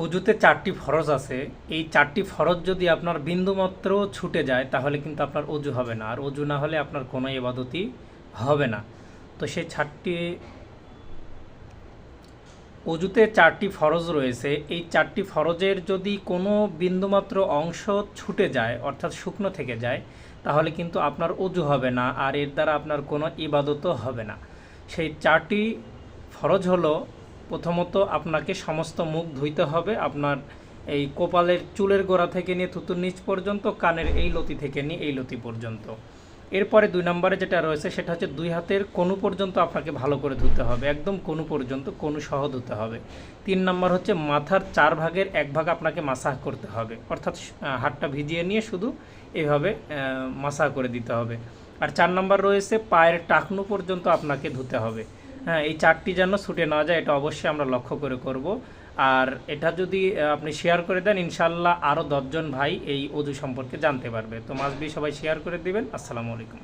অজুতে 4টি ফরজ আছে। এই 4টি ফরজ যদি আপনার বিন্দুমাত্র ছুটে যায় তাহলে কিন্তু আপনার অজু হবে না, আর অজু না হলে আপনার কোনো ইবাদতই হবে না। তো সেই 4টি অজুতে 4টি ফরজ রয়েছে। এই 4টি ফরজের যদি কোনো বিন্দুমাত্র অংশ ছুটে যায় অর্থাৎ শুকনো থেকে যায় তাহলে কিন্তু আপনার অজু হবে না, আর এর দ্বারা আপনার কোনো ইবাদতও হবে না। সেই 4টি ফরজ হলো, প্রথমত আপনাকে সমস্ত মুখ ধুইতে হবে, আপনার এই কপালের চুলের গোড়া থেকে নিয়ে থুতুর নিচ পর্যন্ত, কানের এই লতি থেকে নিয়ে এই লতি পর্যন্ত। এরপরে 2 নম্বরে যেটা রয়েছে সেটা হচ্ছে 2 হাতের কনু পর্যন্ত আপনাকে ভালো করে ধুতে হবে, একদম কনু পর্যন্ত, কনু সহ ধুতে হবে। 3 নম্বর হচ্ছে মাথার 4 ভাগের 1 ভাগ আপনাকে মাসাজ করতে হবে, অর্থাৎ হাতটা ভিজিয়ে নিয়ে শুধু এভাবে মাসাজ করে দিতে হবে। আর 4 নম্বর রয়েছে পায়ের টাকনু পর্যন্ত আপনাকে ধুতে হবে। হ্যাঁ, এই 4টি যেন ছুটে না যায় এটা অবশ্যই আমরা লক্ষ্য করে করব। আর এটা যদি আপনি শেয়ার করে দেন ইনশাল্লাহ আরও 10 জন ভাই এই অজু সম্পর্কে জানতে পারবে। তো মাসবি সবাই শেয়ার করে দিবেন। আসসালামু আলাইকুম।